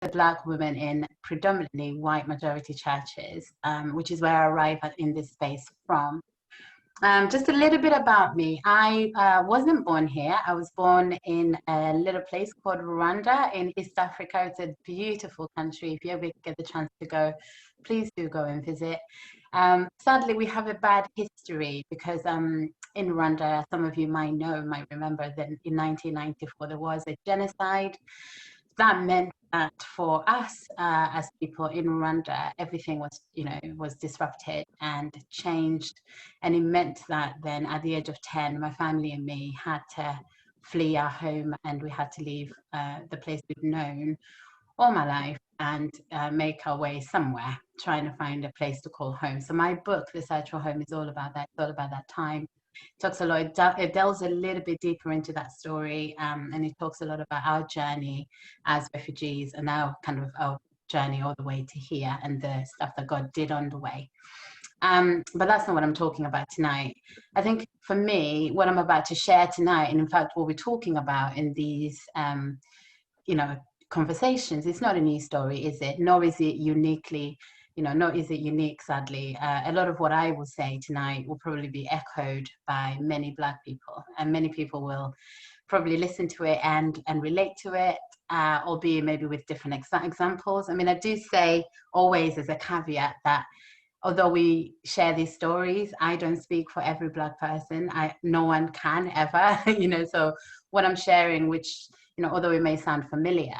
a Black woman in predominantly white majority churches, which is where I arrive at in this space from. Just a little bit about me. I wasn't born here. I was born in a little place called Rwanda in East Africa. It's a beautiful country. If you ever get the chance to go, please do go and visit. Sadly, we have a bad history because in Rwanda, some of you might remember that in 1994 there was a genocide. That meant that for us as people in Rwanda, everything was disrupted and changed, and it meant that then at the age of 10, my family and me had to flee our home, and we had to leave the place we've known all my life and make our way somewhere, trying to find a place to call home. So my book, The Search for Home, is all about that. It's all about that time. It talks a lot. It delves a little bit deeper into that story, and it talks a lot about our journey as refugees and our journey all the way to here and the stuff that God did on the way. But that's not what I'm talking about tonight. I think for me, what I'm about to share tonight, and in fact, what we're talking about in these, conversations, it's not a new story, is it? Nor is it nor is it unique, sadly. A lot of what I will say tonight will probably be echoed by many Black people, and many people will probably listen to it and relate to it, albeit maybe with different examples. I mean, I do say always as a caveat that although we share these stories, I don't speak for every Black person. No one can ever, so what I'm sharing, which, although it may sound familiar,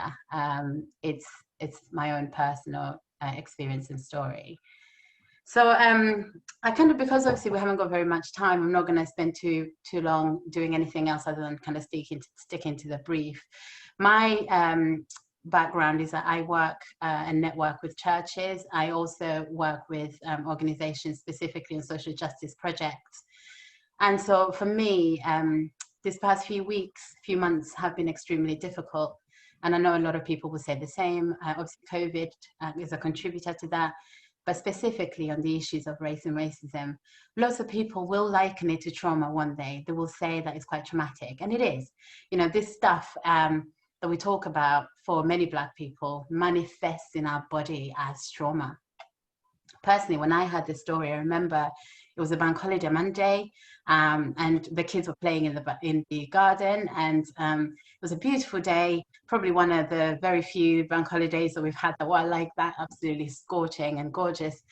it's my own personal experience and story. So I because obviously we haven't got very much time, I'm not going to spend too long doing anything else other than kind of sticking to the brief. My background is that I work and network with churches. I also work with organizations specifically in social justice projects. And so for me, this past few months have been extremely difficult. And I know a lot of people will say the same. Obviously, COVID is a contributor to that. But specifically on the issues of race and racism, lots of people will liken it to trauma one day. They will say that it's quite traumatic. And it is. This stuff that we talk about for many Black people manifests in our body as trauma. Personally, when I heard this story, I remember it was a bank holiday Monday, and the kids were playing in the garden, and it was a beautiful day, probably one of the very few bank holidays that we've had that were like that, absolutely scorching and gorgeous.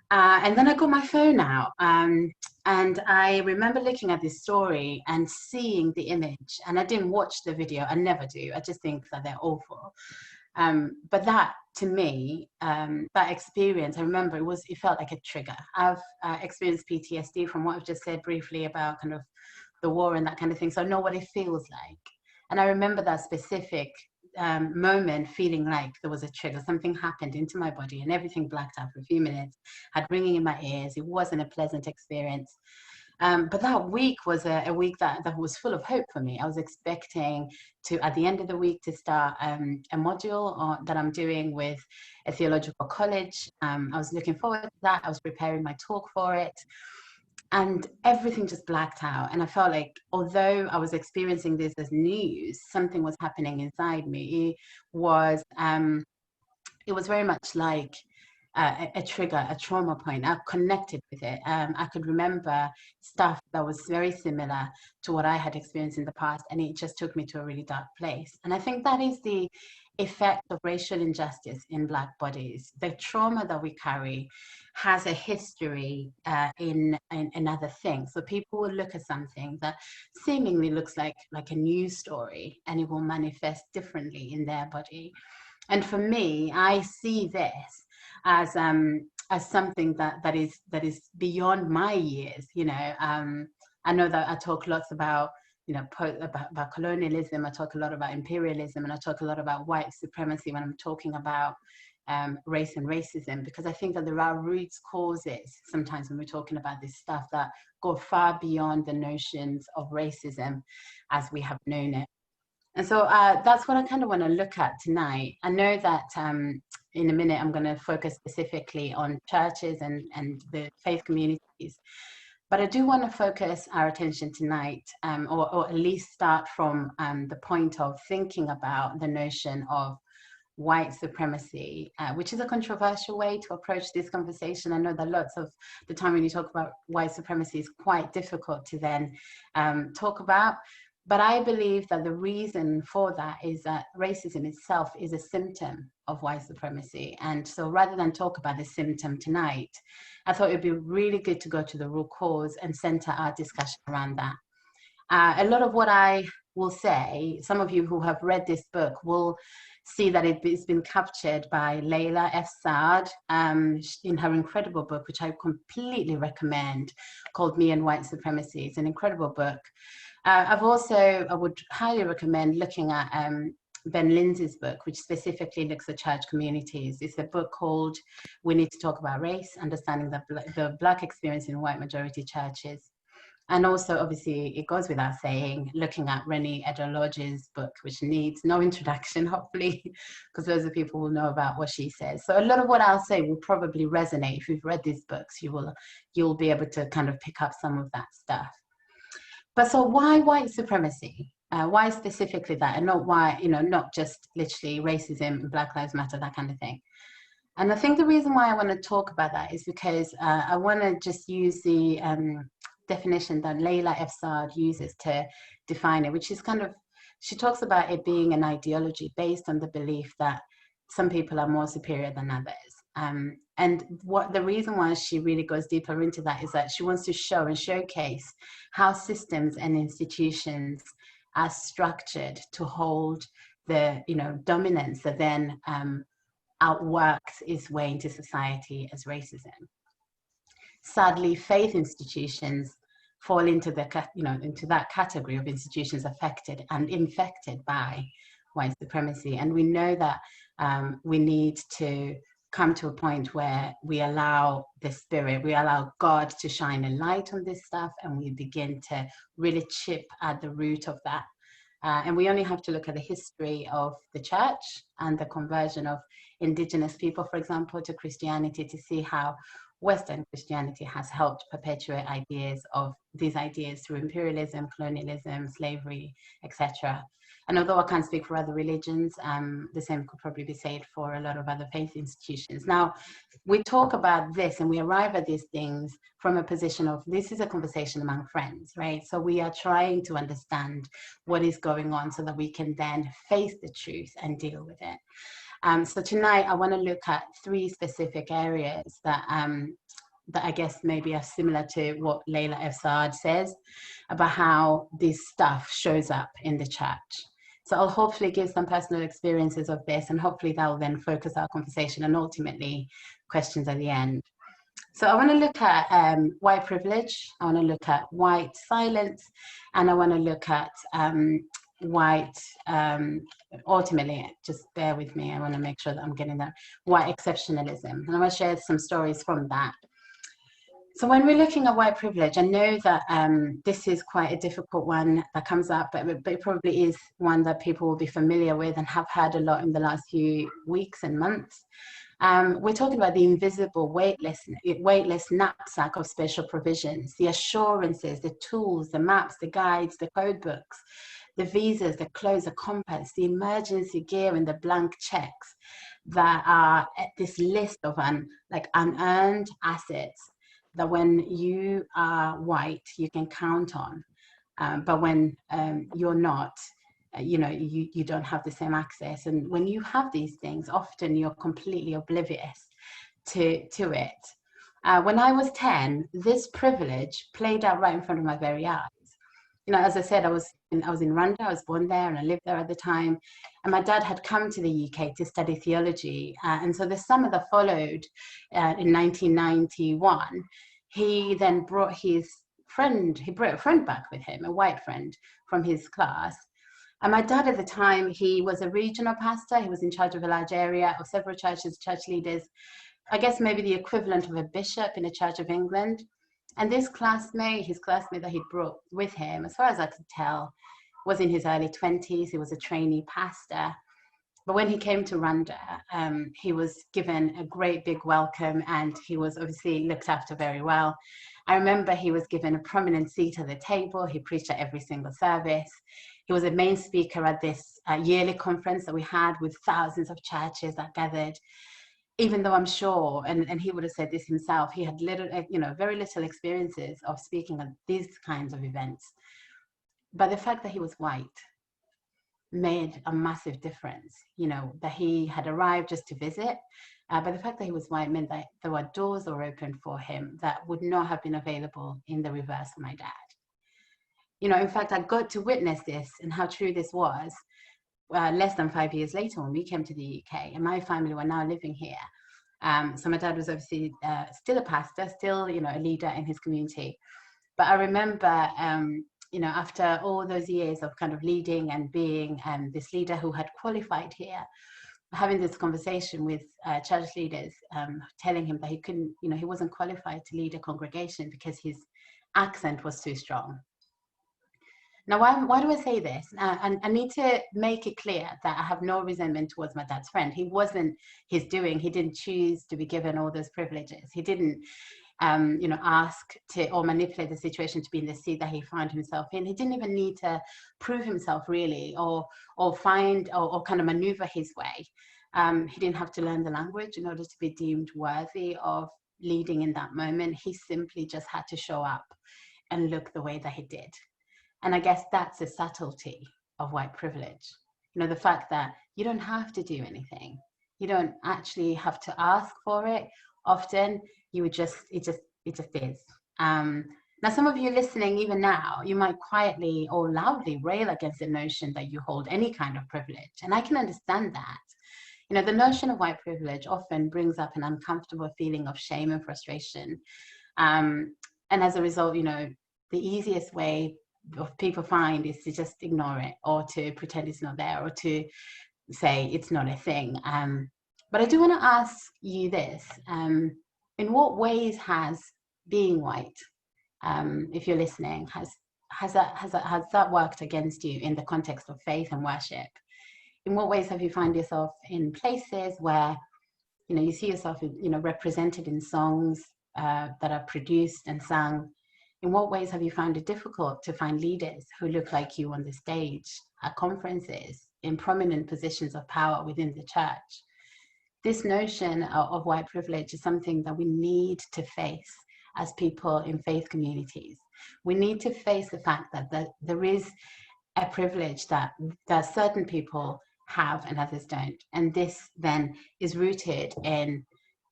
And then I got my phone out, and I remember looking at this story and seeing the image, and I didn't watch the video. I never do. I just think that they're awful. But that, to me, that experience, I remember it felt like a trigger. I've experienced PTSD from what I've just said briefly about kind of the war and that kind of thing. So I know what it feels like. And I remember that specific moment feeling like there was a trigger. Something happened into my body and everything blacked out for a few minutes, had ringing in my ears. It wasn't a pleasant experience. But that week was a week that was full of hope for me. I was expecting to, at the end of the week, to start a module that I'm doing with a theological college. I was looking forward to that. I was preparing my talk for it. And everything just blacked out. And I felt like, although I was experiencing this as news, something was happening inside me. It was very much like a trigger, a trauma point. I connected with it. I could remember stuff that was very similar to what I had experienced in the past, and it just took me to a really dark place. And I think that is the effect of racial injustice in Black bodies. The trauma that we carry has a history in other things. So people will look at something that seemingly looks like a news story, and it will manifest differently in their body. And for me, I see this as something that is beyond my years. I know that I talk lots about about colonialism. I talk a lot about imperialism, and I talk a lot about white supremacy when I'm talking about race and racism, because I think that there are root causes sometimes when we're talking about this stuff that go far beyond the notions of racism as we have known it. And so that's what I kind of want to look at tonight. I know that in a minute I'm going to focus specifically on churches and the faith communities, but I do want to focus our attention tonight, or at least start from the point of thinking about the notion of white supremacy, which is a controversial way to approach this conversation. I know that lots of the time when you talk about white supremacy is quite difficult to then talk about. But I believe that the reason for that is that racism itself is a symptom of white supremacy. And so rather than talk about the symptom tonight, I thought it'd be really good to go to the root cause and center our discussion around that. A lot of what I will say, some of you who have read this book will see that it's been captured by Layla F. Saad in her incredible book, which I completely recommend, called Me and White Supremacy. It's an incredible book. I would highly recommend looking at Ben Lindsay's book, which specifically looks at church communities. It's a book called We Need to Talk About Race, Understanding the Black Experience in White Majority Churches. And also, obviously, it goes without saying, looking at Renee Eddo-Lodge's book, which needs no introduction, hopefully, because those are people who know about what she says. So a lot of what I'll say will probably resonate. If you've read these books, you'll be able to kind of pick up some of that stuff. But so why white supremacy? Why specifically that, and not why, not just literally racism and Black Lives Matter, that kind of thing. And I think the reason why I want to talk about that is because I want to just use the definition that Layla F. Saad uses to define it, which is she talks about it being an ideology based on the belief that some people are more superior than others. And what the reason why she really goes deeper into that is that she wants to show and showcase how systems and institutions are structured to hold the dominance that then outworks its way into society as racism. Sadly, faith institutions fall into into that category of institutions affected and infected by white supremacy. And we know that we need to come to a point where we allow the spirit, we allow God to shine a light on this stuff, and we begin to really chip at the root of that. And we only have to look at the history of the church and the conversion of indigenous people, for example, to Christianity, to see how Western Christianity has helped perpetuate these ideas through imperialism, colonialism, slavery, etc. And although I can't speak for other religions, the same could probably be said for a lot of other faith institutions. Now, we talk about this and we arrive at these things from a position of, this is a conversation among friends, right? So we are trying to understand what is going on so that we can then face the truth and deal with it. So tonight, I want to look at three specific areas that I guess maybe are similar to what Layla F. Saad says about how this stuff shows up in the church. So I'll hopefully give some personal experiences of this, and hopefully that will then focus our conversation and ultimately questions at the end. So I want to look at white privilege, I want to look at white silence, and I want to look at white, ultimately, just bear with me, I want to make sure that I'm getting that, white exceptionalism. And I want to share some stories from that. So when we're looking at white privilege, I know that this is quite a difficult one that comes up, but it probably is one that people will be familiar with and have heard a lot in the last few weeks and months. We're talking about the invisible, weightless knapsack of special provisions, the assurances, the tools, the maps, the guides, the code books, the visas, the clothes, the compass, the emergency gear, and the blank checks that are this list of unearned assets that when you are white, you can count on. But when you're not, you don't have the same access. And when you have these things, often you're completely oblivious to it. When I was 10, this privilege played out right in front of my very eyes. As I said, I was in Rwanda, I was born there and I lived there at the time. And my dad had come to the UK to study theology. And so the summer that followed in 1991, he then brought a friend back with him, a white friend from his class. And my dad at the time, he was a regional pastor. He was in charge of a large area of several churches, church leaders, I guess maybe the equivalent of a bishop in a Church of England. And his classmate that he brought with him, as far as I could tell, was in his early 20s. He was a trainee pastor. But when he came to Rwanda, he was given a great big welcome and he was obviously looked after very well. I remember he was given a prominent seat at the table. He preached at every single service. He was a main speaker at this yearly conference that we had with thousands of churches that gathered. Even though I'm sure, and he would have said this himself, he had little, very little experiences of speaking at these kinds of events. But the fact that he was white made a massive difference, that he had arrived just to visit. But the fact that he was white meant that there were doors that were opened for him that would not have been available in the reverse for my dad. In fact, I got to witness this and how true this was less than 5 years later when we came to the UK and my family were now living here. So my dad was obviously still a pastor, still, a leader in his community. But I remember, after all those years of kind of leading and being this leader who had qualified here, having this conversation with church leaders, telling him that he couldn't, he wasn't qualified to lead a congregation because his accent was too strong. Now, why do I say this? And I need to make it clear that I have no resentment towards my dad's friend. He wasn't his doing. He didn't choose to be given all those privileges. He didn't, ask to or manipulate the situation to be in the seat that he found himself in. He didn't even need to prove himself really, or find or kind of maneuver his way. He didn't have to learn the language in order to be deemed worthy of leading in that moment. He simply just had to show up and look the way that he did. And I guess that's a subtlety of white privilege. The fact that you don't have to do anything. You don't actually have to ask for it. Often it just is. Now, some of you listening, even now, you might quietly or loudly rail against the notion that you hold any kind of privilege. And I can understand that. The notion of white privilege often brings up an uncomfortable feeling of shame and frustration. And as a result, the easiest way of people find is to just ignore it or to pretend it's not there or to say it's not a thing. But I do want to ask you this. In what ways has being white, if you're listening, has that worked against you in the context of faith and worship? In what ways have you found yourself in places where, you see yourself, represented in songs that are produced and sung? In what ways have you found it difficult to find leaders who look like you on the stage, at conferences, in prominent positions of power within the church? This notion of white privilege is something that we need to face as people in faith communities. We need to face the fact that there is a privilege that certain people have and others don't. And this then is rooted in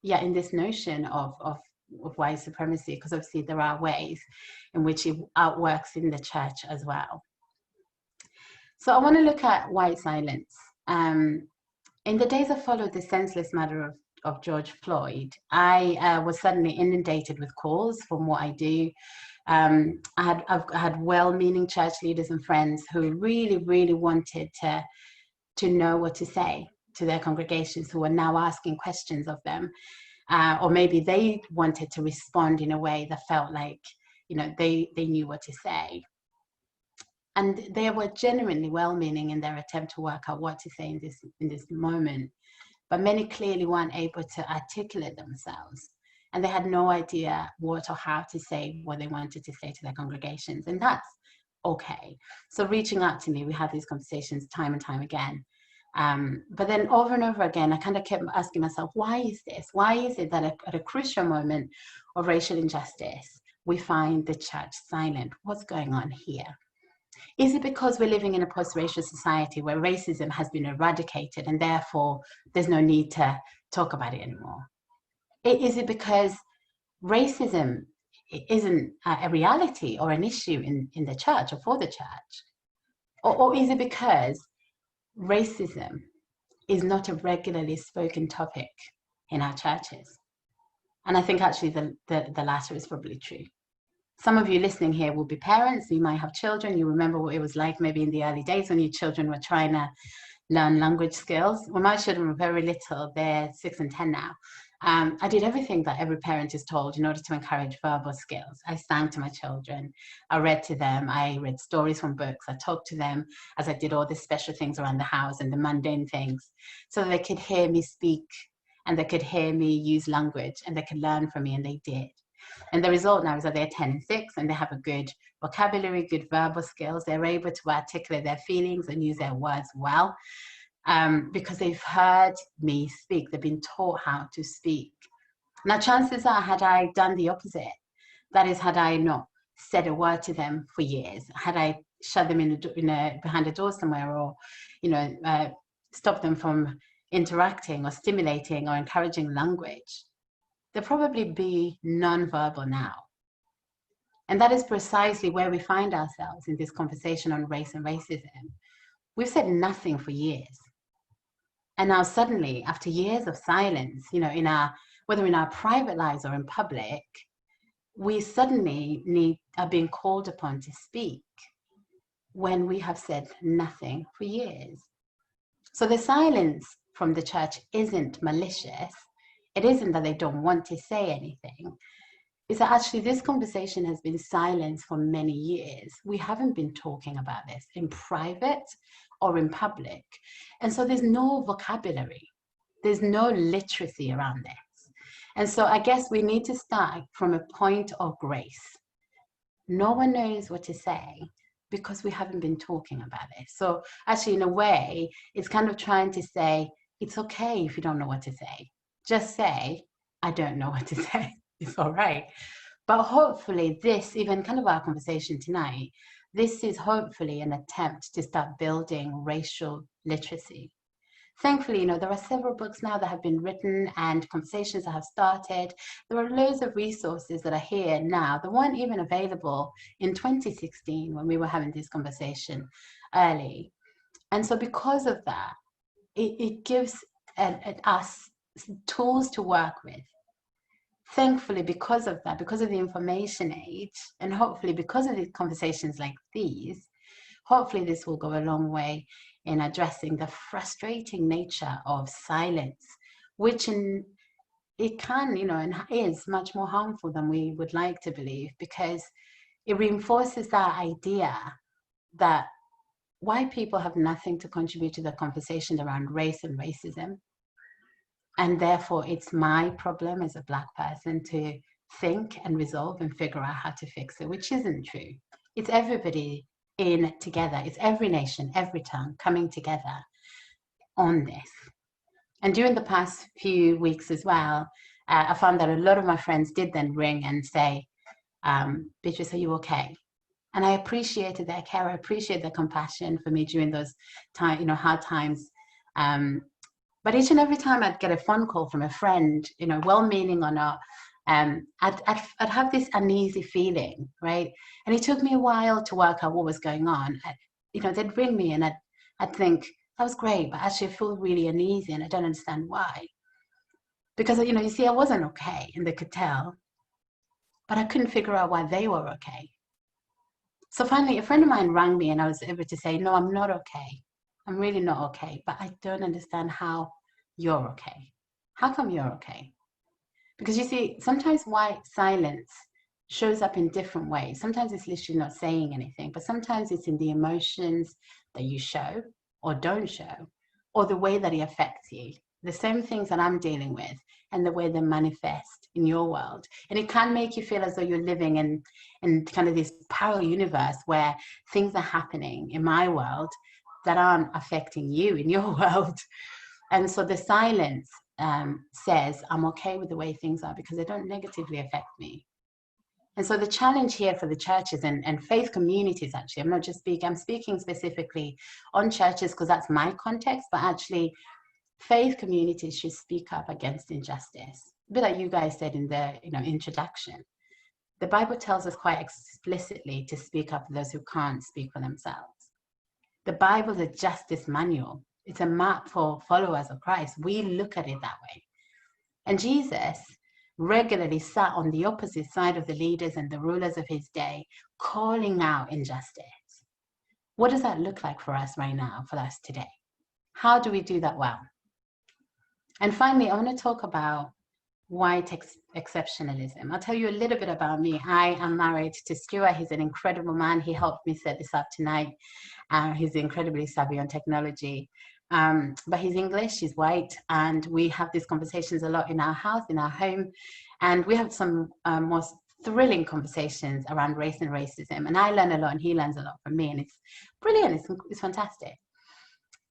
this notion of white supremacy, because obviously there are ways in which it outworks in the church as well. So I want to look at white silence. In the days that followed the senseless murder of George Floyd, I was suddenly inundated with calls from what I do. I've had well-meaning church leaders and friends who really, really wanted to know what to say to their congregations, who were now asking questions of them. Or maybe they wanted to respond in a way that felt like, they knew what to say. And they were genuinely well-meaning in their attempt to work out what to say in this moment. But many clearly weren't able to articulate themselves. And they had no idea what or how to say what they wanted to say to their congregations. And that's okay. So reaching out to me, we had these conversations time and time again. But then over and over again, I kind of kept asking myself, why is this? Why is it that at a crucial moment of racial injustice, we find the church silent? What's going on here? Is it because we're living in a post-racial society where racism has been eradicated and therefore there's no need to talk about it anymore? Is it because racism isn't a reality or an issue in the church or for the church? Or is it because racism is not a regularly spoken topic in our churches? And I think actually the latter is probably true. Some of you listening here will be parents, you might have children, you remember what it was like maybe in the early days when your children were trying to learn language skills. When my children were very little, they're 6 and 10 now. I did everything that every parent is told in order to encourage verbal skills. I sang to my children, I read to them, I read stories from books, I talked to them as I did all the special things around the house and the mundane things, so they could hear me speak and they could hear me use language and they could learn from me, and they did. And the result now is that they're 10 and 6, and they have a good vocabulary, good verbal skills. They're able to articulate their feelings and use their words well, because they've heard me speak. They've been taught how to speak. Now, chances are, had I done the opposite, that is, had I not said a word to them for years, had I shut them behind a door somewhere, or, stop them from interacting or stimulating or encouraging language, they'll probably be non-verbal now. And that is precisely where we find ourselves in this conversation on race and racism. We've said nothing for years. And now suddenly, after years of silence, whether in our private lives or in public, we suddenly are being called upon to speak when we have said nothing for years. So the silence from the church isn't malicious. It isn't that they don't want to say anything. It's that actually this conversation has been silenced for many years. We haven't been talking about this in private or in public. And so there's no vocabulary. There's no literacy around this. And so I guess we need to start from a point of grace. No one knows what to say because we haven't been talking about it. So actually, in a way, it's kind of trying to say, it's okay if you don't know what to say. Just say, I don't know what to say. It's all right. But hopefully this, even kind of our conversation tonight, this is hopefully an attempt to start building racial literacy. Thankfully, there are several books now that have been written and conversations that have started. There are loads of resources that are here now that weren't even available in 2016 when we were having this conversation early. And so because of that, it gives us tools to work with. Thankfully, because of that, because of the information age, and hopefully because of these conversations like these, hopefully this will go a long way in addressing the frustrating nature of silence, which it can, and is much more harmful than we would like to believe, because it reinforces that idea that white people have nothing to contribute to the conversation around race and racism. And therefore, it's my problem as a Black person to think and resolve and figure out how to fix it, which isn't true. It's everybody in together. It's every nation, every tongue coming together on this. And during the past few weeks as well, I found that a lot of my friends did then ring and say, Beatrice, are you okay? And I appreciated their care. I appreciated their compassion for me during those hard times. But each and every time I'd get a phone call from a friend, well-meaning or not, I'd have this uneasy feeling, right? And it took me a while to work out what was going on. They'd ring me and I'd think, that was great, but actually I feel really uneasy and I don't understand why. Because, you see, I wasn't okay and they could tell, but I couldn't figure out why they were okay. So finally, a friend of mine rang me and I was able to say, no, I'm not okay. I'm really not okay, but I don't understand how you're okay. How come you're okay? Because you see, sometimes white silence shows up in different ways. Sometimes it's literally not saying anything, but sometimes it's in the emotions that you show or don't show, or the way that it affects you. The same things that I'm dealing with and the way they manifest in your world. And it can make you feel as though you're living in kind of this parallel universe where things are happening in my world that aren't affecting you in your world. And so the silence says, I'm okay with the way things are because they don't negatively affect me. And so the challenge here for the churches and faith communities, actually, I'm speaking specifically on churches because that's my context, but actually faith communities should speak up against injustice. A bit like you guys said in the introduction. The Bible tells us quite explicitly to speak up for those who can't speak for themselves. The Bible is a justice manual. It's a map for followers of Christ. We look at it that way. And Jesus regularly sat on the opposite side of the leaders and the rulers of his day, calling out injustice. What does that look like for us right now, for us today? How do we do that well? And finally, I want to talk about white exceptionalism. I'll tell you a little bit about me. I am married to Stuart. He's an incredible man. He helped me set this up tonight. He's incredibly savvy on technology. But he's English, he's white, and we have these conversations a lot in our house, in our home, and we have some most thrilling conversations around race and racism. And I learn a lot, and he learns a lot from me, and it's brilliant. It's fantastic.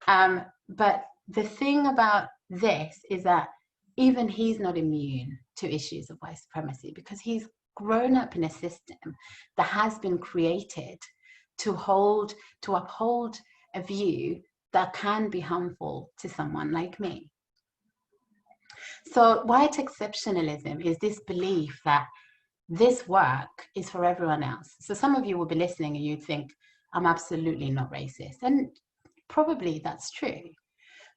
But the thing about this is that even he's not immune to issues of white supremacy, because he's grown up in a system that has been created to uphold a view that can be harmful to someone like me. So white exceptionalism is this belief that this work is for everyone else. So some of you will be listening and you'd think, I'm absolutely not racist. And probably that's true.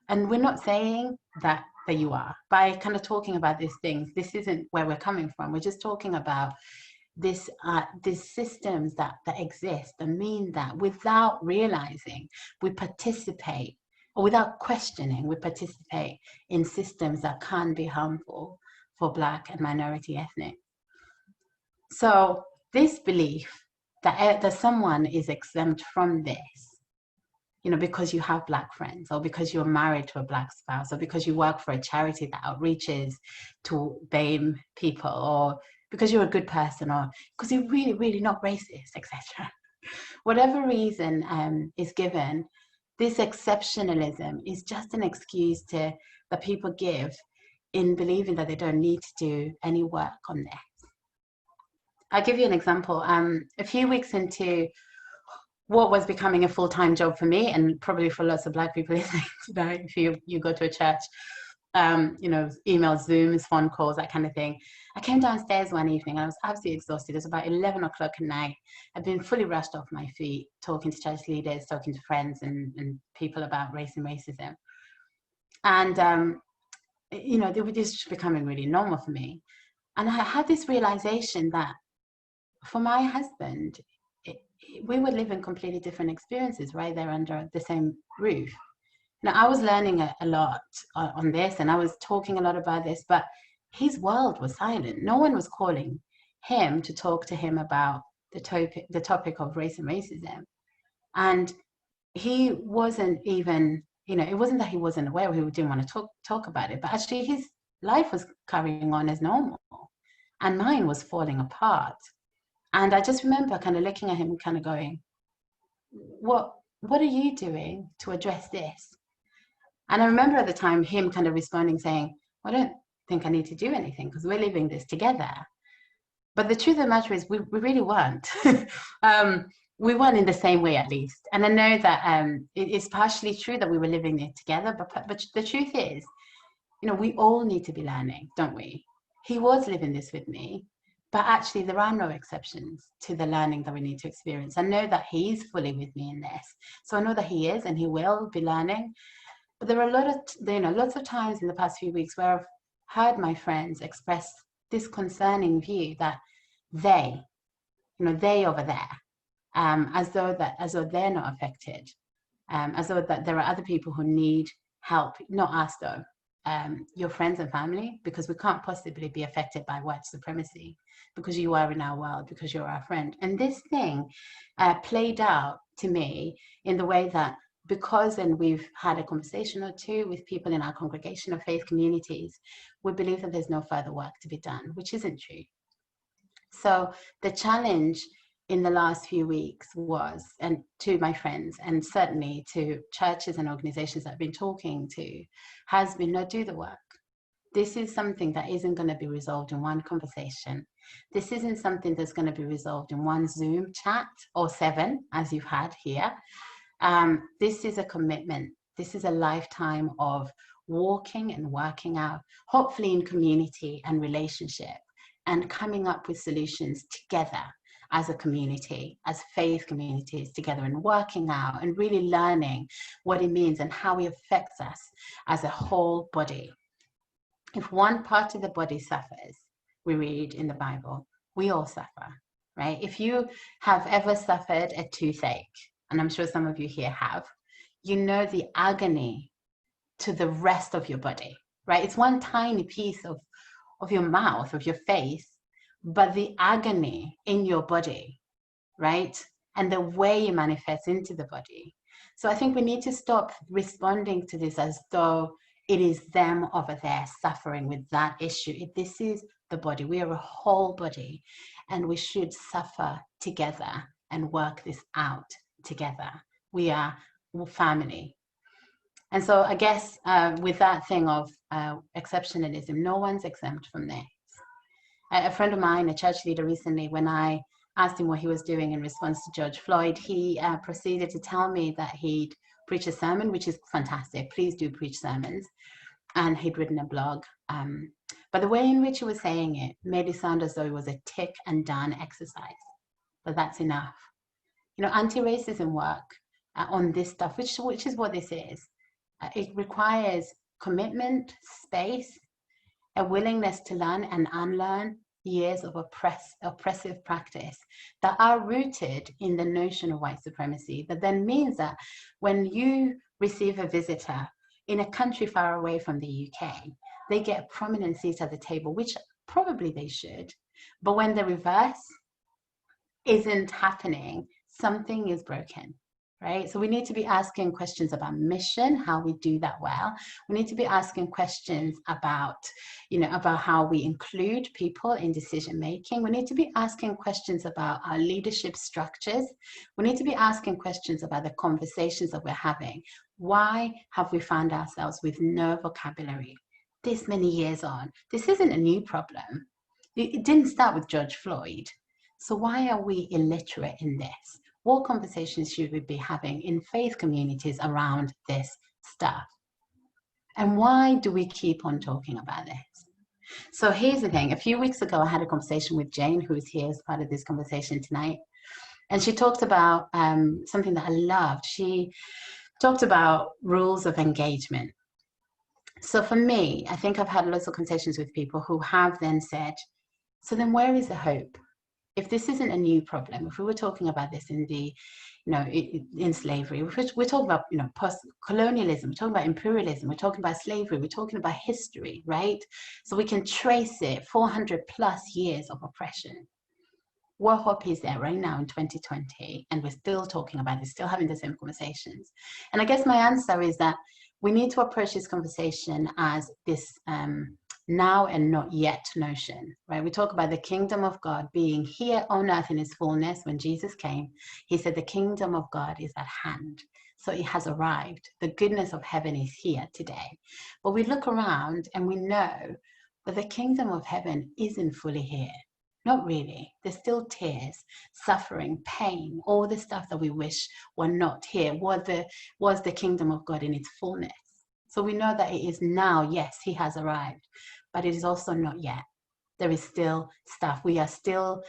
And we're not saying that you are. By kind of talking about these things, this isn't where we're coming from. We're just talking about these systems that exist and mean that without realizing, we participate, or without questioning, we participate in systems that can be harmful for Black and minority ethnic. So this belief that someone is exempt from this, you know, because you have Black friends, or because you're married to a Black spouse, or because you work for a charity that outreaches to BAME people, or because you're a good person, or because you're really, really not racist, etc. Whatever reason is given, this exceptionalism is just an excuse that people give in believing that they don't need to do any work on this. I'll give you an example. A few weeks into what was becoming a full-time job for me, and probably for lots of Black people listening tonight, if you go to a church, you know, emails, Zooms, phone calls, that kind of thing. I came downstairs one evening and I was absolutely exhausted. It was about 11 o'clock at night. I'd been fully rushed off my feet, talking to church leaders, talking to friends and people about race and racism. And, you know, they were just becoming really normal for me. And I had this realization that for my husband, we were living completely different experiences right there under the same roof. Now, I was learning a lot on this, and I was talking a lot about this, but his world was silent. No one was calling him to talk to him about the topic of race and racism. And he wasn't even, you know, it wasn't that he wasn't aware, or he didn't want to talk about it, but actually his life was carrying on as normal, and mine was falling apart. And I just remember kind of looking at him and kind of going, what are you doing to address this? And I remember at the time him kind of responding saying, I don't think I need to do anything because we're living this together. But the truth of the matter is we really weren't. We weren't in the same way, at least. And I know that it's partially true that we were living it together, but the truth is, you know, we all need to be learning, don't we? He was living this with me, but actually there are no exceptions to the learning that we need to experience. I know that he's fully with me in this. So I know that he is and he will be learning. But there are lots of times in the past few weeks where I've heard my friends express this concerning view that they over there, as though they're not affected, as though that there are other people who need help, not us though, your friends and family, because we can't possibly be affected by white supremacy because you are in our world, because you're our friend. And this thing played out to me in the way that, because, and we've had a conversation or two with people in our congregation of faith communities, we believe that there's no further work to be done, which isn't true. So the challenge in the last few weeks was, and to my friends, and certainly to churches and organizations that I've been talking to, has been, no, do the work. This is something that isn't going to be resolved in one conversation. This isn't something that's going to be resolved in one Zoom chat or 7, as you've had here. This is a commitment. This is a lifetime of walking and working out, hopefully in community and relationship, and coming up with solutions together as a community, as faith communities together, and working out and really learning what it means and how it affects us as a whole body. If one part of the body suffers, we read in the Bible, we all suffer, right? If you have ever suffered a toothache, and I'm sure some of you here have, you know the agony to the rest of your body, right? It's one tiny piece of your mouth, of your face, but the agony in your body, right? And the way it manifests into the body. So I think we need to stop responding to this as though it is them over there suffering with that issue. This is the body. We are a whole body, and we should suffer together and work this out together. We are family. And so I guess with that thing of exceptionalism, no one's exempt from this. A friend of mine, a church leader recently, when I asked him what he was doing in response to George Floyd, he proceeded to tell me that he'd preach a sermon, which is fantastic. Please do preach sermons. And he'd written a blog. But the way in which he was saying it made it sound as though it was a tick and done exercise. But that's enough. You know, anti-racism work on this stuff, which is what this is. It requires commitment, space, a willingness to learn and unlearn years of oppressive practice that are rooted in the notion of white supremacy. That then means that when you receive a visitor in a country far away from the UK, they get a prominent seat at the table, which probably they should. But when the reverse isn't happening, something is broken. Right? So we need to be asking questions about mission, how we do that well. We need to be asking questions about, about how we include people in decision making. We need to be asking questions about our leadership structures. We need to be asking questions about the conversations that we're having. Why have we found ourselves with no vocabulary this many years on? This isn't a new problem. It didn't start with George Floyd. So why are we illiterate in this? What conversations should we be having in faith communities around this stuff? And why do we keep on talking about this? So here's the thing. A few weeks ago, I had a conversation with Jane, who is here as part of this conversation tonight. And she talked about something that I loved. She talked about rules of engagement. So for me, I think I've had lots of conversations with people who have then said, so then where is the hope? If this isn't a new problem, if we were talking about this in the, in slavery, we're talking about, post-colonialism, we're talking about imperialism, we're talking about slavery, we're talking about history, right? So we can trace it, 400 plus years of oppression. What hope is there right now in 2020? And we're still talking about it, still having the same conversations. And I guess my answer is that we need to approach this conversation as this now and not yet notion, right? We talk about the kingdom of God being here on earth in its fullness. When Jesus came, he said the kingdom of God is at hand. So it has arrived. The goodness of heaven is here today. But we look around and we know that the kingdom of heaven isn't fully here. Not really. There's still tears, suffering, pain, all the stuff that we wish were not here. Was the kingdom of God in its fullness. So we know that it is now, yes, he has arrived, but it is also not yet. There is still stuff. We are still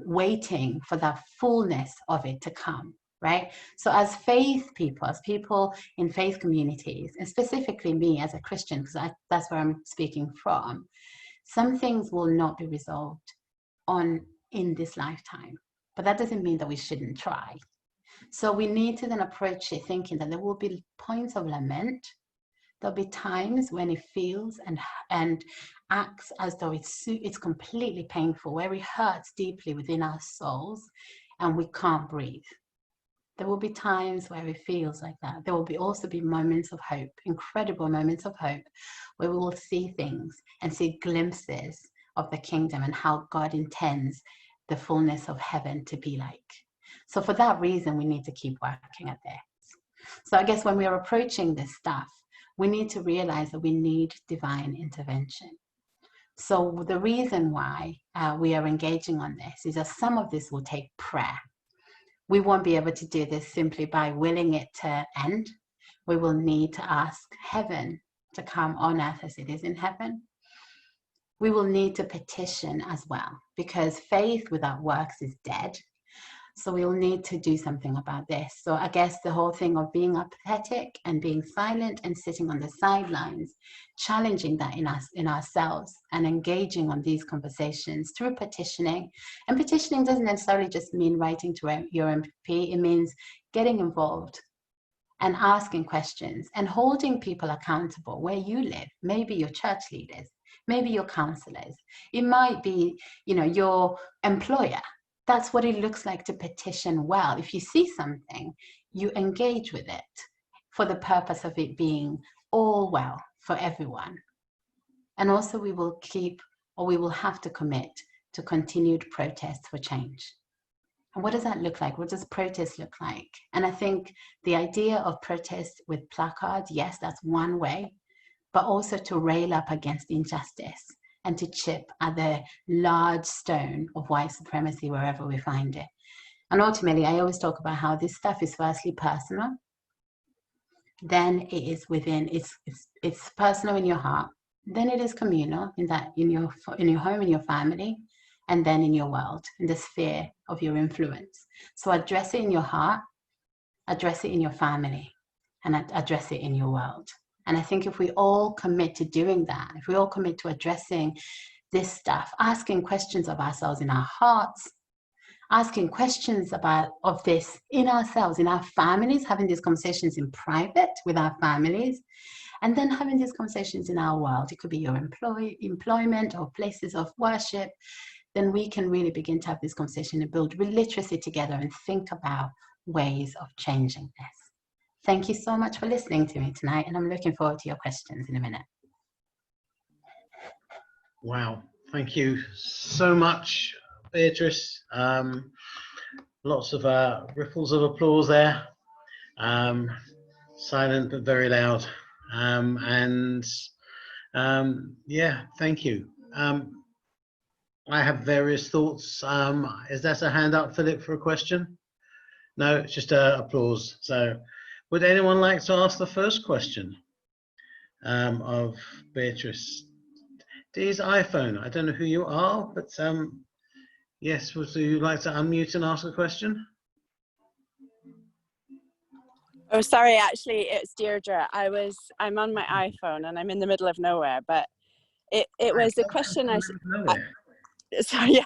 waiting for the fullness of it to come, right? So as faith people, as people in faith communities, and specifically me as a Christian, because that's where I'm speaking from, some things will not be resolved in this lifetime, but that doesn't mean that we shouldn't try. So we need to then approach it thinking that there will be points of lament. There'll be times when it feels and acts as though it's completely painful, where it hurts deeply within our souls and we can't breathe. There will be times where it feels like that. There will also be moments of hope, incredible moments of hope, where we will see things and see glimpses of the kingdom and how God intends the fullness of heaven to be like. So for that reason, we need to keep working at this. So I guess when we are approaching this stuff, we need to realize that we need divine intervention. So the reason why we are engaging on this is that some of this will take prayer. We won't be able to do this simply by willing it to end. We will need to ask heaven to come on earth as it is in heaven. We will need to petition as well, because faith without works is dead. So we'll need to do something about this. So I guess the whole thing of being apathetic and being silent and sitting on the sidelines, challenging that in ourselves and engaging on these conversations through petitioning. And petitioning doesn't necessarily just mean writing to your MP. It means getting involved and asking questions and holding people accountable where you live, maybe your church leaders, maybe your counselors. It might be, your employer. That's what it looks like to petition well. If you see something, you engage with it for the purpose of it being all well for everyone. And also we will have to commit to continued protests for change. And what does that look like? What does protest look like? And I think the idea of protest with placards, yes, that's one way, but also to rail up against injustice and to chip at the large stone of white supremacy wherever we find it. And ultimately, I always talk about how this stuff is firstly personal, then it is within, it's personal in your heart, then it is communal in that in your home, in your family, and then in your world, in the sphere of your influence. So address it in your heart, address it in your family, and address it in your world. And I think if we all commit to doing that, if we all commit to addressing this stuff, asking questions of ourselves in our hearts, asking questions of this in ourselves, in our families, having these conversations in private with our families, and then having these conversations in our world. It could be your employment or places of worship. Then we can really begin to have this conversation and build literacy together and think about ways of changing this. Thank you so much for listening to me tonight, and I'm looking forward to your questions in a minute. Wow, thank you so much, Beatrice. Lots of ripples of applause there. Silent but very loud. Yeah, thank you. I have various thoughts. Is that a hand up, Philip, for a question? No, it's just applause. So would anyone like to ask the first question of Beatrice? Dee's iPhone, I don't know who you are, but yes, would you like to unmute and ask a question? Oh, sorry, actually, it's Deirdre. I'm on my iPhone and I'm in the middle of nowhere, but it was a question sorry, yeah,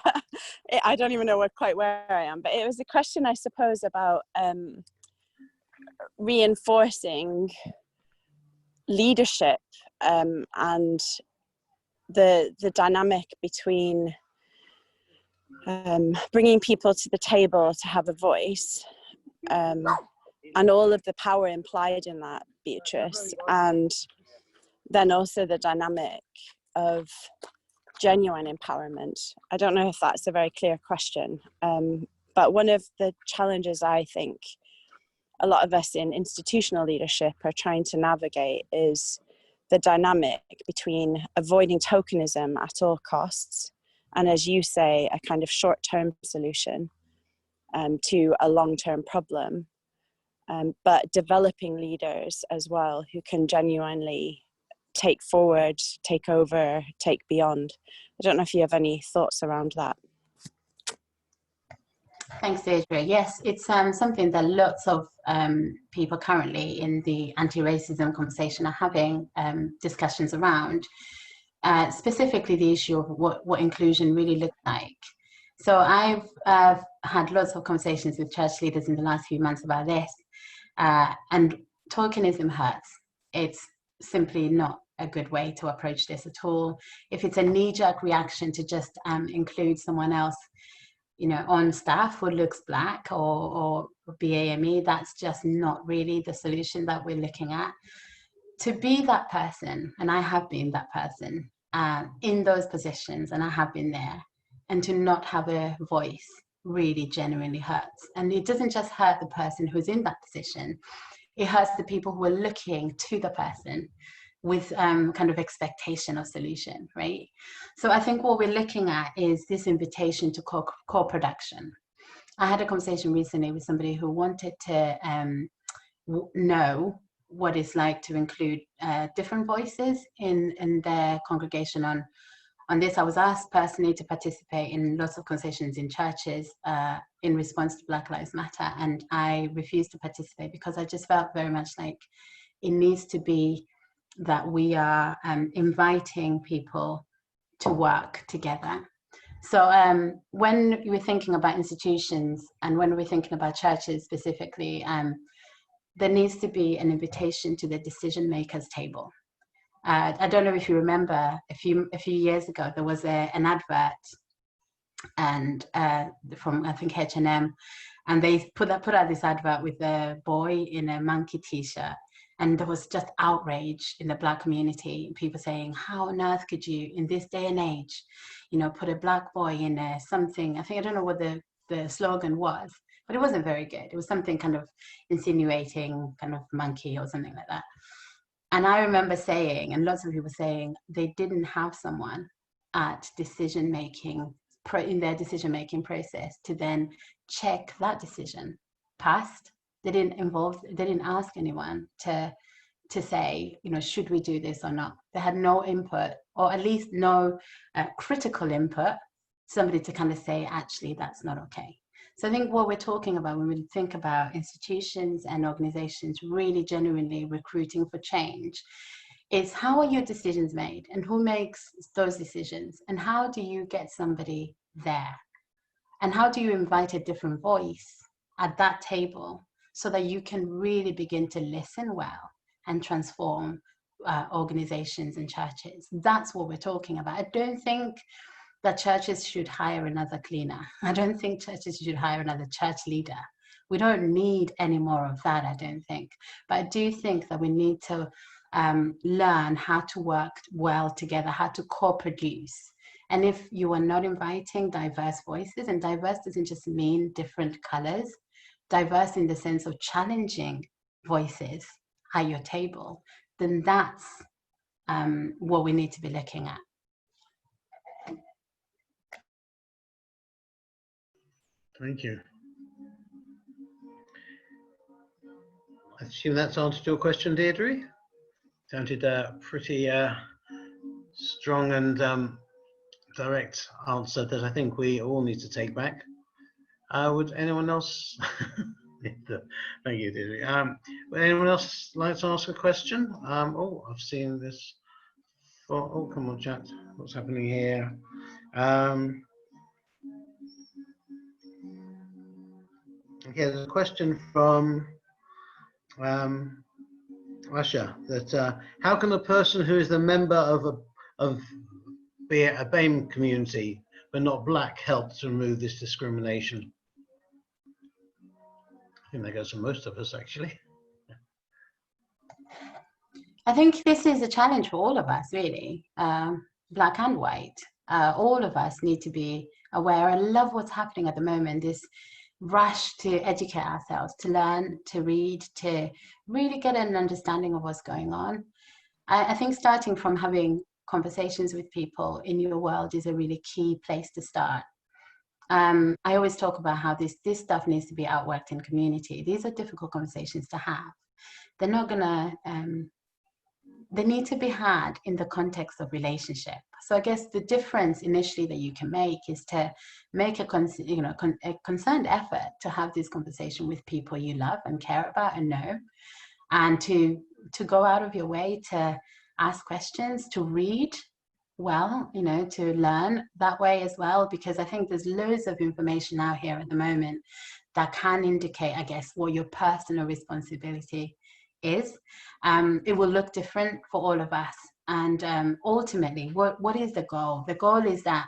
I don't even know quite where I am, but it was a question, I suppose, about reinforcing leadership and the dynamic between bringing people to the table to have a voice and all of the power implied in that, Beatrice, and then also the dynamic of genuine empowerment. I don't know if that's a very clear question, but one of the challenges I think a lot of us in institutional leadership are trying to navigate is the dynamic between avoiding tokenism at all costs and, as you say, a kind of short-term solution to a long-term problem, but developing leaders as well who can genuinely take forward, take over, take beyond. I don't know if you have any thoughts around that. Thanks, Deirdre. Yes, it's something that lots of people currently in the anti-racism conversation are having discussions around, specifically the issue of what inclusion really looks like. So I've had lots of conversations with church leaders in the last few months about this, and tokenism hurts. It's simply not a good way to approach this at all. If it's a knee-jerk reaction to just include someone else, on staff who looks Black or BAME, that's just not really the solution that we're looking at. To be that person, and I have been that person in those positions, and I have been there, and to not have a voice really genuinely hurts. And it doesn't just hurt the person who's in that position, it hurts the people who are looking to the person with kind of expectation of solution, right? So I think what we're looking at is this invitation to co-production. I had a conversation recently with somebody who wanted to know what it's like to include different voices in their congregation on this. I was asked personally to participate in lots of conversations in churches in response to Black Lives Matter, and I refused to participate because I just felt very much like it needs to be that we are inviting people to work together. So when we're thinking about institutions and when we're thinking about churches specifically, there needs to be an invitation to the decision makers table. I don't know if you remember a few years ago, there was an advert and from I think H&M, And they put out this advert with a boy in a monkey t-shirt. And there was just outrage in the Black community. People saying, how on earth could you, in this day and age, you know, put a Black boy in something, I don't know what the slogan was, but it wasn't very good. It was something kind of insinuating kind of monkey or something like that. And I remember saying, and lots of people saying, they didn't have someone at in their decision-making process to then check that decision passed. They didn't ask anyone to say, you know, should we do this or not? They had no input, or at least no critical input, somebody to kind of say, actually, that's not okay. So I think what we're talking about when we think about institutions and organizations really genuinely recruiting for change is, how are your decisions made, and who makes those decisions, and how do you get somebody there, and how do you invite a different voice at that table so that you can really begin to listen well and transform organizations and churches. That's what we're talking about. I don't think that churches should hire another cleaner. I don't think churches should hire another church leader. We don't need any more of that, I don't think. But I do think that we need to learn how to work well together, how to co-produce. And if you are not inviting diverse voices, and diverse doesn't just mean different colors, diverse in the sense of challenging voices at your table, then that's what we need to be looking at. Thank you. I assume that's answered your question, Deirdre. Sounded pretty strong and direct answer that I think we all need to take back. Would anyone else? Thank you, Deirdre. Would anyone else like to ask a question? Oh, I've seen this. Oh, come on, chat. What's happening here? Okay, there's a question from Asha that how can a person who is the member of be it a BAME community but not Black help to remove this discrimination? I think that goes for most of us, actually. I think this is a challenge for all of us, really, Black and white. All of us need to be aware. I love what's happening at the moment, this rush to educate ourselves, to learn, to read, to really get an understanding of what's going on. I think starting from having conversations with people in your world is a really key place to start. I always talk about how this stuff needs to be outworked in community. These are difficult conversations to have. They're not gonna, they need to be had in the context of relationship. So I guess the difference initially that you can make is to make a concerned effort to have this conversation with people you love and care about and know, and to go out of your way to ask questions, to read well, you know, to learn that way as well, because I think there's loads of information out here at the moment that can indicate, I guess, what your personal responsibility is. It will look different for all of us. And ultimately, what is the goal? The goal is that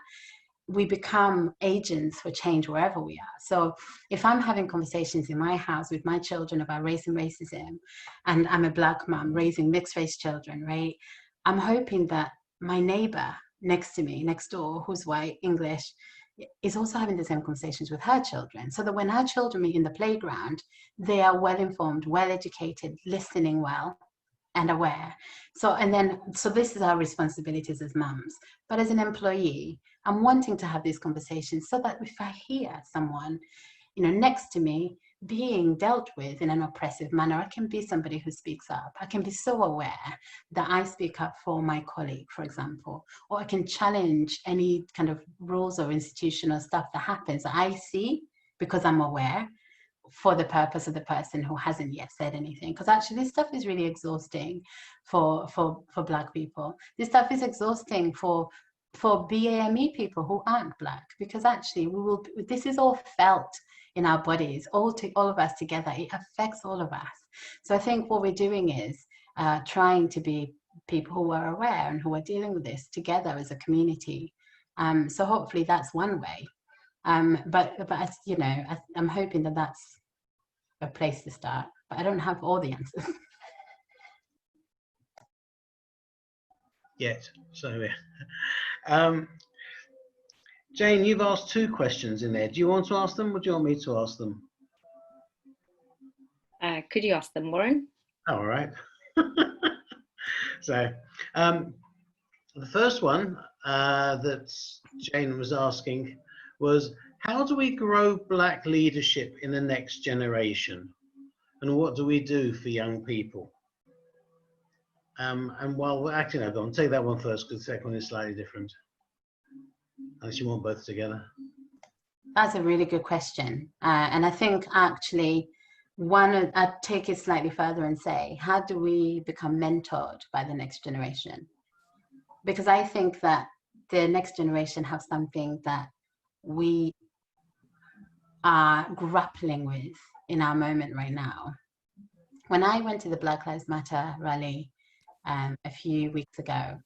we become agents for change wherever we are. So if I'm having conversations in my house with my children about race and racism, and I'm a Black mom raising mixed race children, right? I'm hoping that my neighbor next to me, next door, who's white, English, is also having the same conversations with her children, so that when her children meet in the playground, they are well informed, well educated, listening well, and aware. So this is our responsibilities as mums. But as an employee, I'm wanting to have these conversations so that if I hear someone, you know, next to me being dealt with in an oppressive manner, I can be somebody who speaks up. I can be so aware that I speak up for my colleague, for example, or I can challenge any kind of rules or institutional stuff that happens that I see because I'm aware, for the purpose of the person who hasn't yet said anything. Because actually this stuff is really exhausting for Black people. This stuff is exhausting for BAME people who aren't Black, because actually this is all felt in our bodies, all of us together. It affects all of us. So I think what we're doing is trying to be people who are aware and who are dealing with this together as a community. So hopefully that's one way. But you know, I'm hoping that that's a place to start. But I don't have all the answers. Yet. So, yeah. Jane, you've asked 2 questions in there. Do you want to ask them, or do you want me to ask them? Could you ask them, Warren? All right. So, the first one that Jane was asking was, how do we grow Black leadership in the next generation? And what do we do for young people? And while we're acting, I'll go and take that one first, because the second one is slightly different. Unless you want both together. That's a really good question. And I think actually I'd take it slightly further and say, how do we become mentored by the next generation? Because I think that the next generation have something that we are grappling with in our moment right now. When I went to the Black Lives Matter rally a few weeks ago,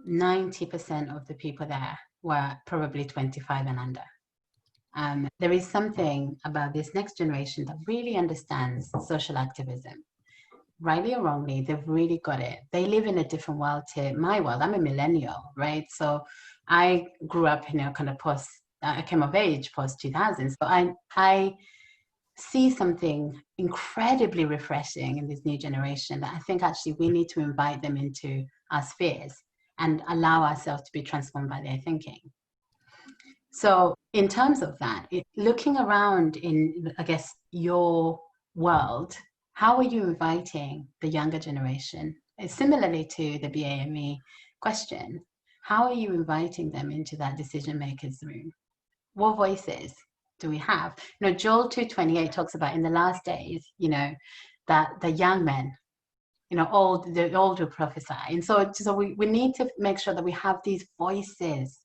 90% of the people there were probably 25 and under. There is something about this next generation that really understands social activism. Rightly or wrongly, they've really got it. They live in a different world to my world. I'm a millennial, right? So I grew up, you know, kind of I came of age post 2000. So I see something incredibly refreshing in this new generation that I think actually we need to invite them into our spheres and allow ourselves to be transformed by their thinking. So in terms of that, looking around in, I guess, your world, how are you inviting the younger generation? Similarly to the BAME question, how are you inviting them into that decision makers room? What voices do we have? You know, Joel 2:28 talks about in the last days, you know, that the young men, you know, the old will prophesy. And so we need to make sure that we have these voices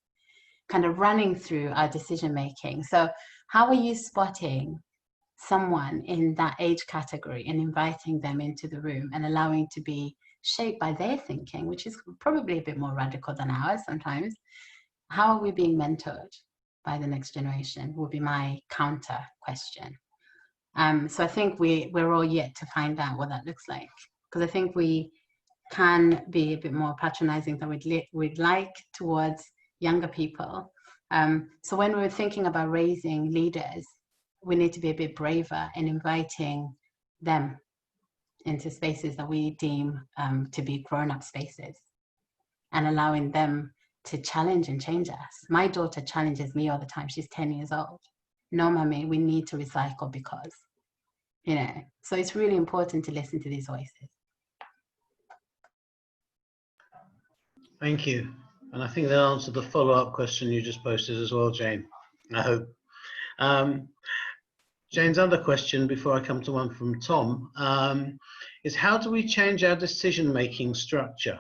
kind of running through our decision making. So how are you spotting someone in that age category and inviting them into the room and allowing to be shaped by their thinking, which is probably a bit more radical than ours sometimes? How are we being mentored by the next generation will be my counter question. So I think we're all yet to find out what that looks like, because I think we can be a bit more patronizing than we'd like towards younger people. So when we're thinking about raising leaders, we need to be a bit braver in inviting them into spaces that we deem to be grown-up spaces and allowing them to challenge and change us. My daughter challenges me all the time. She's 10 years old. No, mommy, we need to recycle because, you know, so it's really important to listen to these voices. Thank you. And I think that answered the follow-up question you just posted as well, Jane, I hope. Jane's other question, before I come to one from Tom, is how do we change our decision-making structure,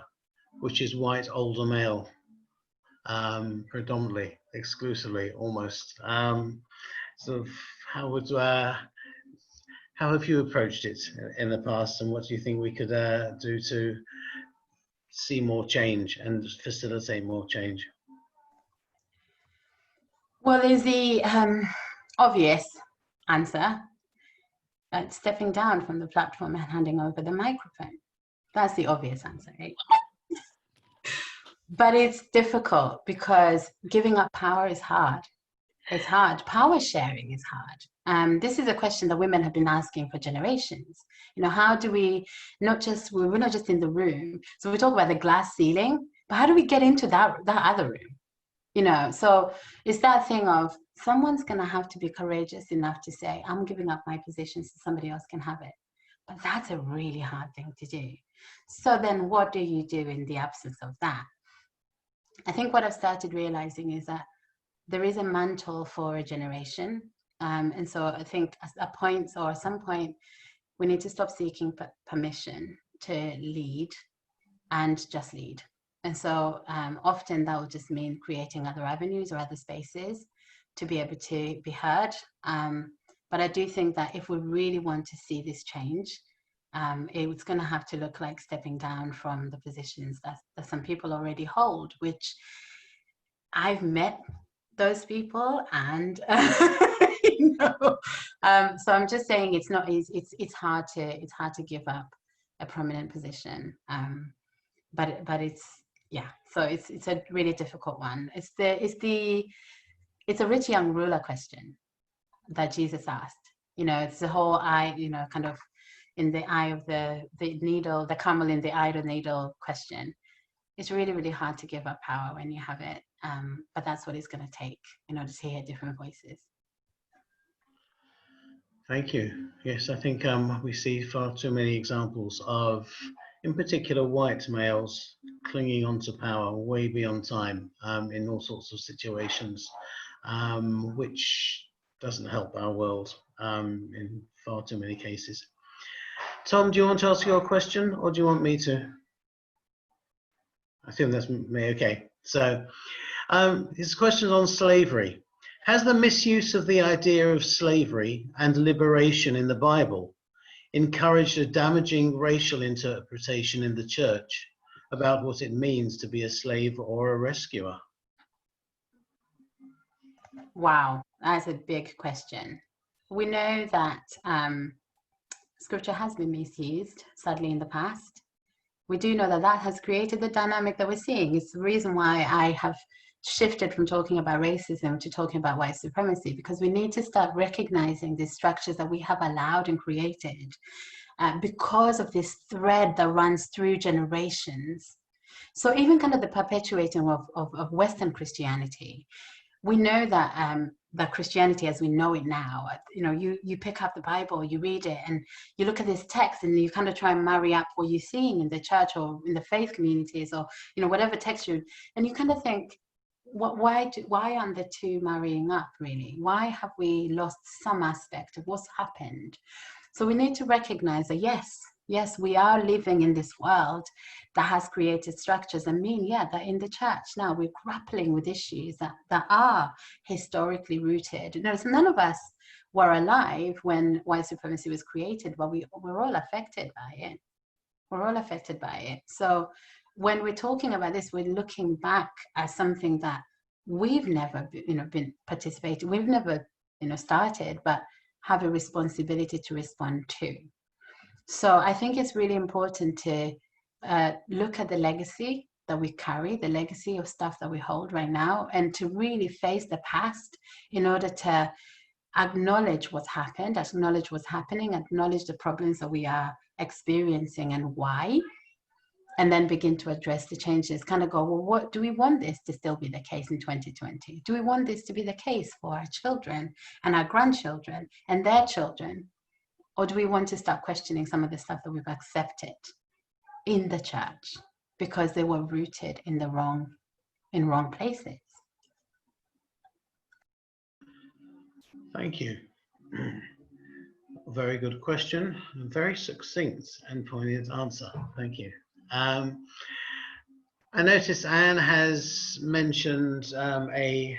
which is white, older male, predominantly, exclusively, almost. So how have you approached it in the past, and what do you think we could do to see more change and facilitate more change? Well, there's the obvious answer, stepping down from the platform and handing over the microphone. That's the obvious answer, right? But it's difficult because giving up power is hard. It's hard. Power sharing is hard. This is a question that women have been asking for generations. You know, how do we we're not just in the room. So we talk about the glass ceiling, but how do we get into that other room? You know, so it's that thing of someone's going to have to be courageous enough to say, I'm giving up my position so somebody else can have it. But that's a really hard thing to do. So then what do you do in the absence of that? I think what I've started realizing is that there is a mantle for a generation. And so I think at some point, we need to stop seeking permission to lead and just lead. And so often that will just mean creating other avenues or other spaces to be able to be heard. But I do think that if we really want to see this change, it's going to have to look like stepping down from the positions that some people already hold, which I've met those people, and so I'm just saying it's not easy. It's hard to give up a prominent position, but it's, yeah, so it's a really difficult one. It's a rich young ruler question that Jesus asked. It's the whole eye, kind of in the eye of the needle, the camel in the eye of the needle question. It's really, really hard to give up power when you have it. But that's what it's going to take in order to hear different voices. Thank you. Yes, I think we see far too many examples of, in particular, white males clinging onto power way beyond time in all sorts of situations, which doesn't help our world in far too many cases. Tom, do you want to ask your question, or do you want me to? I assume that's me. Okay. So his question is on slavery. Has the misuse of the idea of slavery and liberation in the Bible encouraged a damaging racial interpretation in the church about what it means to be a slave or a rescuer? Wow, that's a big question. We know that scripture has been misused, sadly, in the past. We do know that that has created the dynamic that we're seeing. It's the reason why I have shifted from talking about racism to talking about white supremacy, because we need to start recognizing the structures that we have allowed and created because of this thread that runs through generations. So even kind of the perpetuating of Western Christianity, we know that that Christianity as we know it now, you pick up the Bible, you read it, and you look at this text, and you kind of try and marry up what you're seeing in the church or in the faith communities, or whatever text and you kind of think, why aren't the two marrying up really? Why have we lost some aspect of what's happened? So we need to recognize that yes, we are living in this world that has created structures. That in the church now we're grappling with issues that are historically rooted. So none of us were alive when white supremacy was created, but we're all affected by it. We're all affected by it. So when we're talking about this, we're looking back at something that we've never, been participating. We've never, started, but have a responsibility to respond to. So I think it's really important to look at the legacy that we carry, the legacy of stuff that we hold right now, and to really face the past in order to acknowledge what's happened, acknowledge what's happening, acknowledge the problems that we are experiencing and why, and then begin to address the changes. Kind of go, well, what do we want this to still be the case in 2020? Do we want this to be the case for our children and our grandchildren and their children? Or do we want to start questioning some of the stuff that we've accepted in the church because they were rooted in wrong places? Thank you. Very good question. Very succinct and poignant answer. Thank you. I notice Anne has mentioned a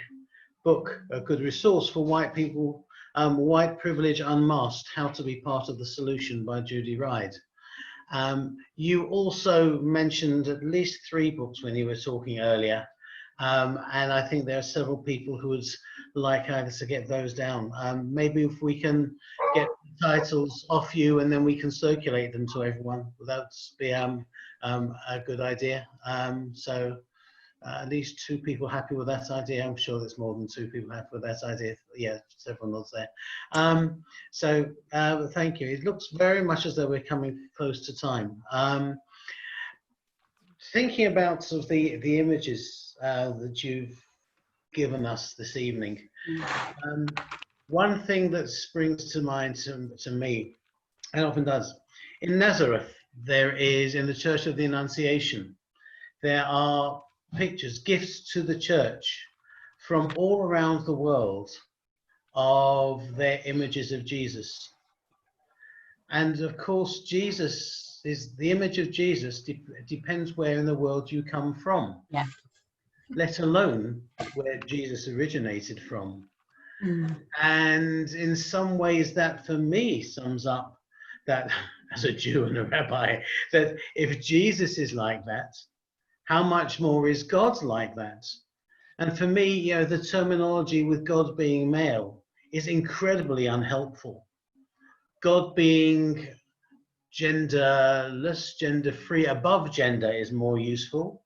book, a good resource for white people, White Privilege Unmasked, How to Be Part of the Solution by Judy Ride. You also mentioned at least 3 books when you were talking earlier, and I think there are several people who would like either to get those down. Maybe if we can get titles off you and then we can circulate them to everyone, that would be a good idea. So at least 2 people happy with that idea. I'm sure there's more than 2 people happy with that idea. Yeah, several nods there. So thank you. It looks very much as though we're coming close to time. Thinking about sort of the images that you've given us this evening, one thing that springs to mind to me, and often does, in Nazareth, there is, in the Church of the Annunciation, there are pictures, gifts to the church from all around the world of their images of Jesus. And of course, Jesus is the image of Jesus depends where in the world you come from. Yeah. Let alone where Jesus originated from. And in some ways that for me sums up that, as a Jew and a rabbi, that if Jesus is like that, how much more is God like that? And for me, you know, the terminology with God being male is incredibly unhelpful. God being genderless, gender-free, above gender is more useful,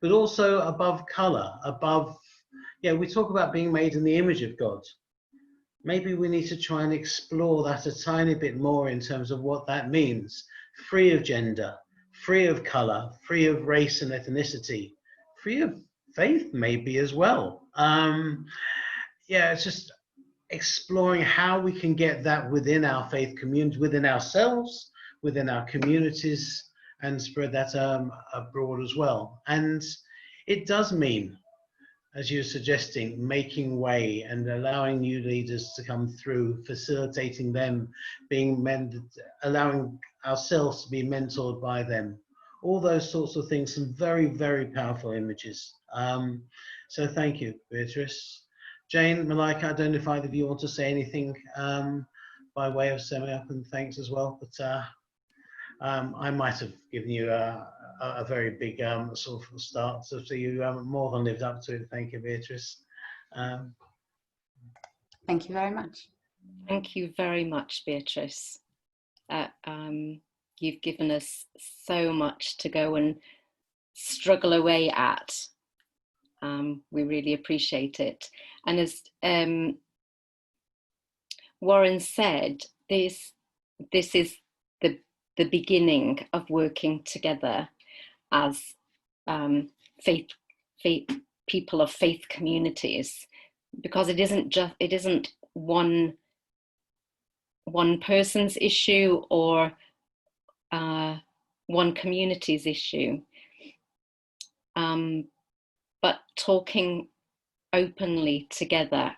but also above color, above, yeah, we talk about being made in the image of God. Maybe we need to try and explore that a tiny bit more in terms of what that means. Free of gender, free of color, free of race and ethnicity, free of faith maybe as well. Yeah, it's just exploring how we can get that within our faith community, within ourselves, within our communities, and spread that abroad as well. And it does mean, as you're suggesting, making way and allowing new leaders to come through, facilitating them, being mentored, allowing ourselves to be mentored by them. All those sorts of things, some very, very powerful images. So thank you, Beatrice. Jane, Malika, I don't know if either of you want to say anything by way of summing up, and thanks as well, but I might have given you a very big sort of start, so you more than lived up to it. Thank you, Beatrice. Thank you very much. Thank you very much, Beatrice. You've given us so much to go and struggle away at. We really appreciate it. And as Warren said, this is the beginning of working together as faith people of faith communities, because it isn't one person's issue or one community's issue, but talking openly together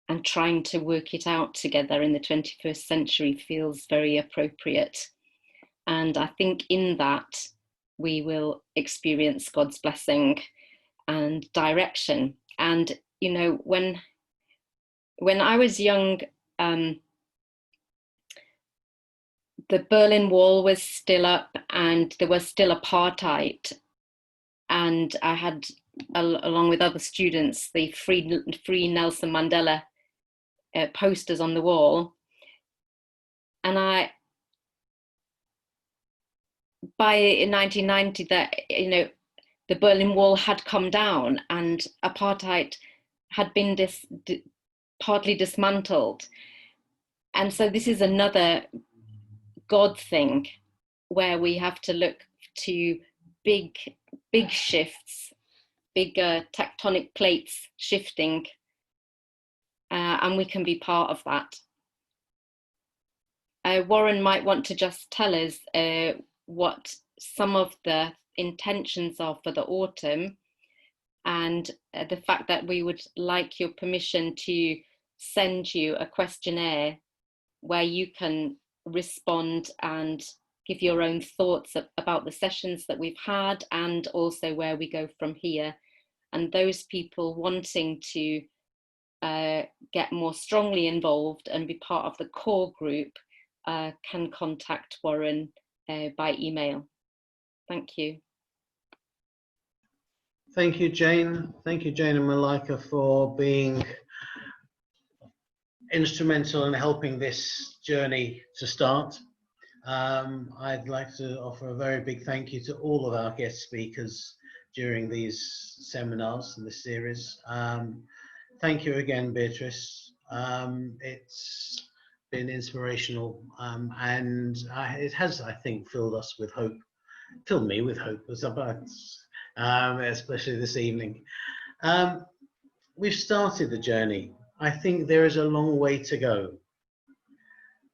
and trying to work it out together in the 21st century feels very appropriate. And I think in that we will experience God's blessing and direction. And, you know, when I was young, the Berlin Wall was still up and there was still apartheid. And I had, along with other students, the Free Nelson Mandela posters on the wall. And by 1990, that, you know, the Berlin Wall had come down and apartheid had been partly dismantled. And so this is another God thing where we have to look to big shifts, bigger tectonic plates shifting, and we can be part of that. Warren might want to just tell us what some of the intentions are for the autumn, and the fact that we would like your permission to send you a questionnaire where you can respond and give your own thoughts about the sessions that we've had, and also where we go from here. And those people wanting to get more strongly involved and be part of the core group can contact Warren by email. Thank you. Thank you, Jane. Thank you, Jane and Malika, for being instrumental in helping this journey to start. I'd like to offer a very big thank you to all of our guest speakers during these seminars and this series. Thank you again, Beatrice. It's been inspirational, and it has, I think, filled me with hope, especially this evening. We've started the journey. I think there is a long way to go.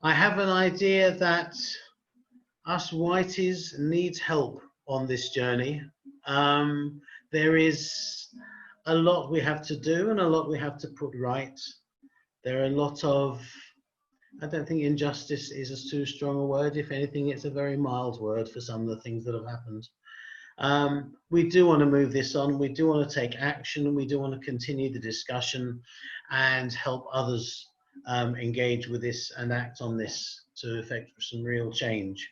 I have an idea that us whiteys need help on this journey. There is a lot we have to do and a lot we have to put right. There are a lot of, I don't think injustice is a too strong a word. If anything, it's a very mild word for some of the things that have happened. We do want to move this on. We do want to take action. We do want to continue the discussion and help others engage with this and act on this to effect some real change.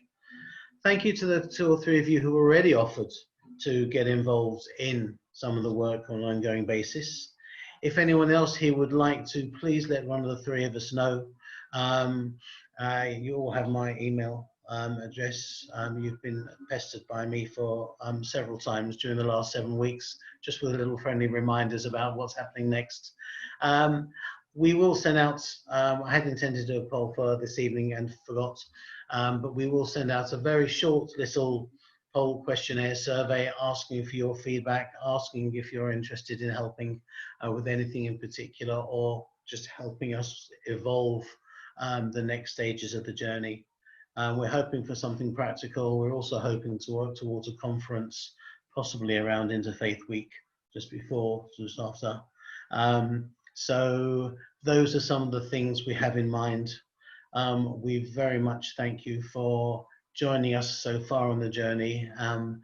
Thank you to the 2 or 3 of you who already offered to get involved in some of the work on an ongoing basis. If anyone else here would like to, please let one of the three of us know. You all have my email address. You've been pestered by me for several times during the last 7 weeks, just with little friendly reminders about what's happening next. We will send out, I had intended to do a poll for this evening and forgot, but we will send out a very short little poll questionnaire survey asking for your feedback, asking if you're interested in helping with anything in particular, or just helping us evolve the next stages of the journey. We're hoping for something practical. We're also hoping to work towards a conference, possibly around Interfaith Week, just before, just after. So those are some of the things we have in mind. We very much thank you for joining us so far on the journey, and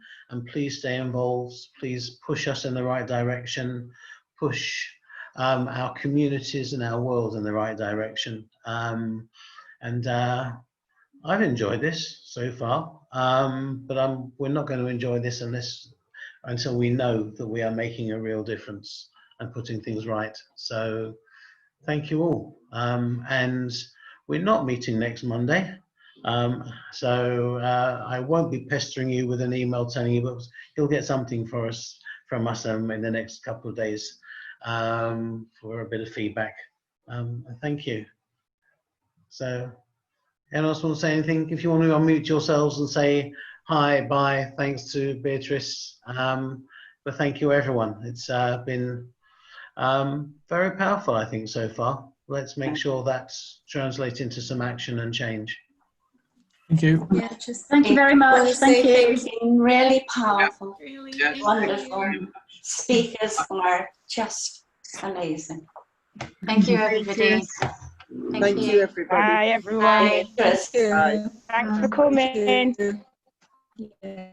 please stay involved. Please push us in the right direction, push our communities and our world in the right direction. I've enjoyed this so far, but we're not going to enjoy this until we know that we are making a real difference and putting things right. So thank you all. And we're not meeting next Monday. I won't be pestering you with an email telling you, but you'll get something from us in the next couple of days for a bit of feedback. Thank you. So, anyone else want to say anything? If you want to unmute yourselves and say hi, bye, thanks to Beatrice. But thank you, everyone. It's been very powerful, I think, so far. Let's make sure that translates into some action and change. Thank you. Yeah, just thank you very much. Thank you. It's been really powerful, Really wonderful. Speakers are just amazing. Thank you, everybody. Thank you, everybody. Bye, everyone. Bye, Chris. Bye. Thanks for coming. Yeah.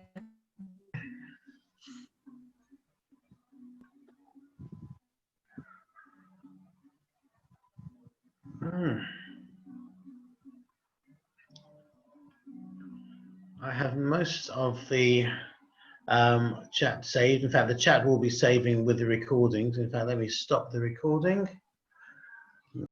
I have most of the chat saved. In fact, the chat will be saving with the recordings. In fact, let me stop the recording.